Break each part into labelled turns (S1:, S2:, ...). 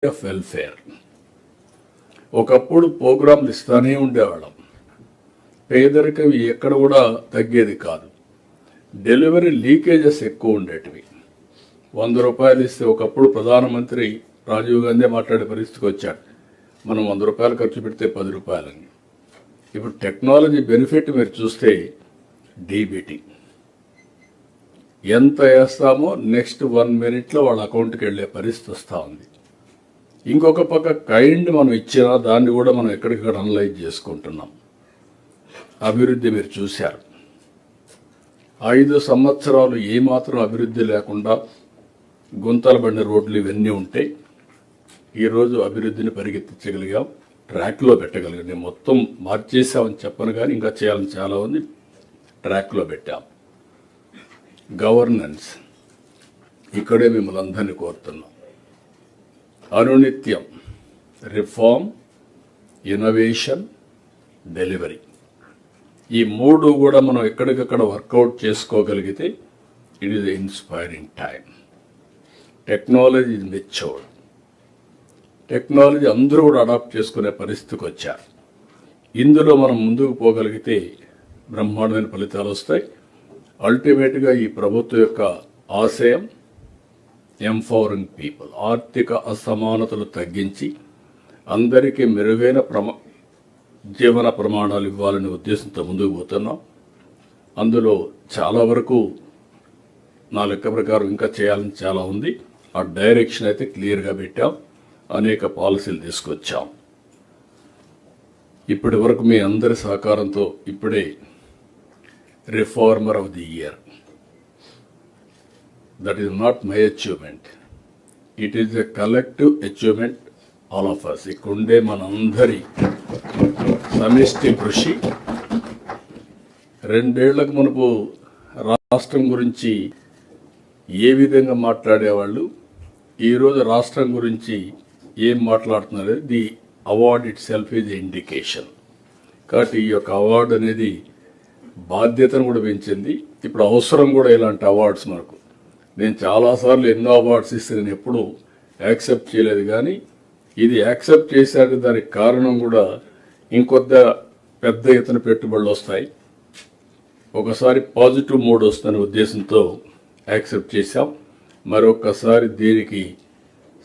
S1: Of welfare. ఒకప్పుడు ప్రోగ్రాంలు ఇస్తానే ఉండేవాళ్ళం. పేదరికం ఎక్కడ కూడా తగ్గేది కాదు. డెలివరీ లీకేజెస్ ఎక్కువ ఉండేటివి. 100 రూపాయలు ఇస్తే ఒకప్పుడు ప్రధానమంత్రి రాజీవ్ గాంధీ మాట్లాడే పరిస్థితికి వచ్చాడు. మనం 100 రూపాయలు ఖర్చు పెడితే 10 రూపాయలని. ఇప్పుడు టెక్నాలజీ బెనిఫిట్ మీరు చూస్తే డీబీటీ ఎంత వేస్తామో నెక్స్ట్ 1 మినిట్లో వాళ్ళ అకౌంట్కి వెళ్ళే పరిస్థితి వస్తూ ఉంది. ఇంకొక పక్క కైండ్ మనం ఇచ్చినా దాన్ని కూడా మనం ఎక్కడికక్కడ అనలైజ్ చేసుకుంటున్నాం. అభివృద్ధి మీరు చూశారు. 5 సంవత్సరాలు ఏమాత్రం అభివృద్ధి లేకుండా గుంతల బండి రోడ్లు ఇవన్నీ ఉంటే ఈరోజు అభివృద్ధిని పరిగెత్తించగలిగాం, ట్రాక్లో పెట్టగలిగాం. నేను మొత్తం మార్చేసామని చెప్పను కానీ ఇంకా చేయాలని చాలా ఉంది. ట్రాక్లో పెట్టాం. గవర్నెన్స్ ఇక్కడే మిమ్మల్ని అందరినీ కోరుతున్నాం. అనునిత్యం రిఫార్మ్, ఇన్నోవేషన్, డెలివరీ, ఈ 3 కూడా మనం ఎక్కడికక్కడ వర్కౌట్ చేసుకోగలిగితే it is inspiring time. Technology is matured. Technology అందరూ కూడా అడాప్ట్ చేసుకునే పరిస్థితికి వచ్చారు. ఇందులో మనం ముందుకు పోగలిగితే బ్రహ్మాండమైన ఫలితాలు వస్తాయి. అల్టిమేట్గా ఈ ప్రభుత్వం యొక్క ఆశయం ఎంపవరింగ్ పీపుల్, ఆర్థిక అసమానతలు తగ్గించి అందరికీ మెరుగైన జీవన ప్రమాణాలు ఇవ్వాలనే ఉద్దేశంతో ముందుకు పోతున్నాం. అందులో చాలా వరకు నా లెక్క ప్రకారం ఇంకా చేయాలని చాలా ఉంది. ఆ డైరెక్షన్ అయితే క్లియర్గా పెట్టాం. అనేక పాలసీలు తీసుకొచ్చాం. ఇప్పటి వరకు మీ అందరి సహకారంతో ఇప్పుడే reformer of the year, that is not my achievement, it is a collective achievement all of us. ఇక్కడుండే మనందరి సమిష్టి కృషి. 2 ఏళ్లకు మునుపు రాష్ట్రం గురించి ఏ విధంగా మాట్లాడేవాళ్ళు, ఈరోజు రాష్ట్రం గురించి ఏం మాట్లాడుతున్నారు, the award it self is indication. కాబట్టి ఈ యొక్క అవార్డు అనేది బాధ్యతను కూడా పెంచింది. ఇప్పుడు అవసరం కూడా ఇలాంటి అవార్డ్స్ మనకు. నేను చాలాసార్లు ఎన్నో అవార్డ్స్ ఇస్తే నేను ఎప్పుడూ యాక్సెప్ట్ చేయలేదు, కానీ ఇది యాక్సెప్ట్ చేశాక దానికి కారణం కూడా ఇంకొద్ద పెద్ద ఎత్తున పెట్టుబడులు వస్తాయి, ఒకసారి పాజిటివ్ మోడ్ వస్తున్న ఉద్దేశంతో యాక్సెప్ట్ చేశాం. మరొకసారి దీనికి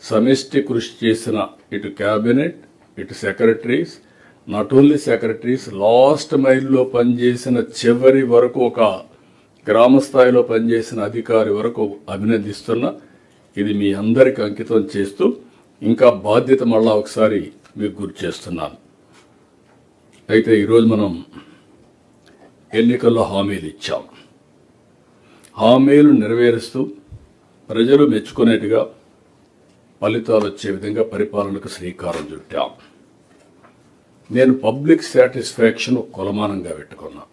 S1: సమిష్టి కృషి చేసిన ఇటు క్యాబినెట్, ఇటు secretaries, not only secretaries, last మైల్లో పనిచేసిన చివరి వరకు ఒక గ్రామ స్థాయిలో పనిచేసిన అధికారి వరకు అభినందిస్తున్నా. ఇది మీ అందరికి అంకితం చేస్తూ ఇంకా బాధ్యత మళ్ళా ఒకసారి మీకు గుర్తు చేస్తున్నాను. అయితే ఈరోజు మనం ఎన్నికల్లో హామీలు ఇచ్చాం. హామీలు నెరవేరుస్తూ ప్రజలు మెచ్చుకునేట్టుగా ఫలితాలు వచ్చే విధంగా పరిపాలనకు శ్రీకారం చుట్టాం. నేను పబ్లిక్ సాటిస్ఫాక్షన్ కొలమానంగా పెట్టుకున్నా.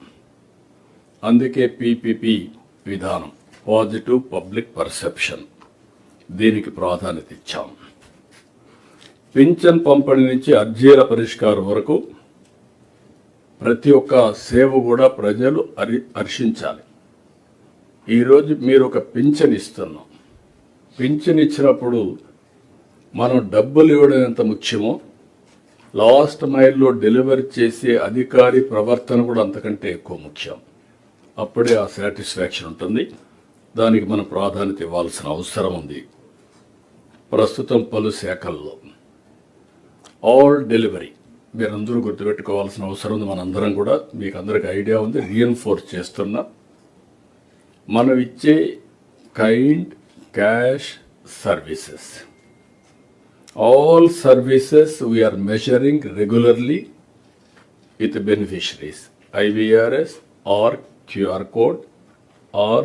S1: అందుకే పీపీపీ విధానం, పాజిటివ్ పబ్లిక్ పర్సెప్షన్, దీనికి ప్రాధాన్యత ఇచ్చాం. పింఛన్ పంపిణీ నుంచి అర్జీల పరిష్కారం వరకు ప్రతి ఒక్క సేవ కూడా ప్రజలు హర్షించాలి. ఈరోజు మీరు ఒక పింఛన్ ఇస్తున్నాం. పింఛన్ ఇచ్చినప్పుడు మనం డబ్బులు ఇవ్వడం ఎంత ముఖ్యమో, లాస్ట్ మైల్లో డెలివరీ చేసే అధికారి ప్రవర్తన కూడా అంతకంటే ఎక్కువ ముఖ్యం. అప్పుడే ఆ సాటిస్ఫాక్షన్ ఉంటుంది. దానికి మనం ప్రాధాన్యత ఇవ్వాల్సిన అవసరం ఉంది. ప్రస్తుతం పలు శాఖల్లో ఆల్ డెలివరీ మీరందరూ గుర్తుపెట్టుకోవాల్సిన అవసరం ఉంది. మనందరం కూడా, మీకు అందరికి ఐడియా ఉంది, రీఎన్ఫోర్స్ చేస్తున్నా. మనం ఇచ్చే kind, cash, services, all services we are measuring regularly with beneficiaries, IVRS or QR code or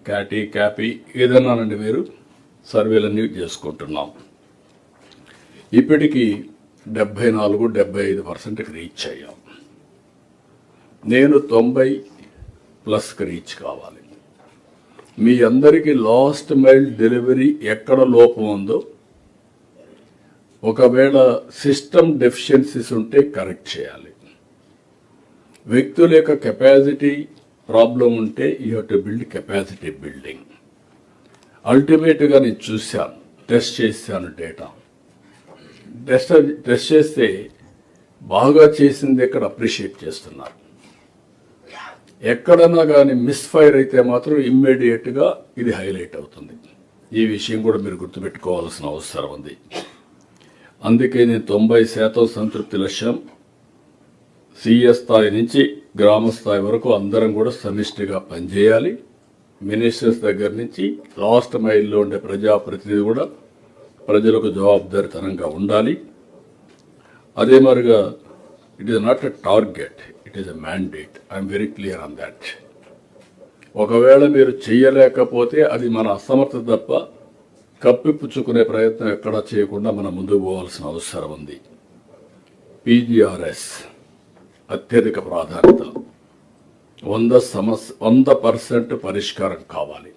S1: CAPI ఏదన్నా నుండి మీరు సర్వేలన్నీ చేసుకుంటున్నాం. ఇప్పటికీ 74-75% రీచ్ అయ్యాం. నేను 90+ రీచ్ కావాలి. మీ అందరికీ లాస్ట్ మైల్ డెలివరీ ఎక్కడ లోపం ఉందో, ఒకవేళ సిస్టమ్ డెఫిషియన్సీస్ ఉంటే కరెక్ట్ చేయాలి. వ్యక్తుల యొక్క కెపాసిటీ ప్రాబ్లం ఉంటే you have to build capacity building. అల్టిమేట్గా నేను చూశాను, టెస్ట్ చేశాను డేటా. టెస్ట్ చేస్తే బాగా చేసింది ఎక్కడ అప్రిషియేట్ చేస్తున్నారు. ఎక్కడన్నా కానీ మిస్ఫైర్ అయితే మాత్రం ఇమ్మీడియట్గా ఇది హైలైట్ అవుతుంది. ఈ విషయం కూడా మీరు గుర్తుపెట్టుకోవాల్సిన అవసరం ఉంది. అందుకే నేను 90% సంతృప్తి లక్ష్యం సీఎస్ స్థాయి నుంచి గ్రామ స్థాయి వరకు అందరం కూడా సమిష్టిగా పనిచేయాలి. మినిస్టర్స్ దగ్గర నుంచి లాస్ట్ మైల్లో ఉండే ప్రజాప్రతినిధి కూడా ప్రజలకు జవాబుదారీతనంగా ఉండాలి. అదే మరిగా it is not a target, it is a mandate. I'm very clear on that. ఒకవేళ మీరు చేయలేకపోతే అది మన అసమర్థత తప్ప కప్పిపుచ్చుకునే ప్రయత్నం ఎక్కడా చేయకుండా మనం ముందుకు పోవాల్సిన అవసరం ఉంది. పీజీఆర్ఎస్ అత్యధిక ప్రాధాన్యత, 100% పరిష్కారం కావాలి.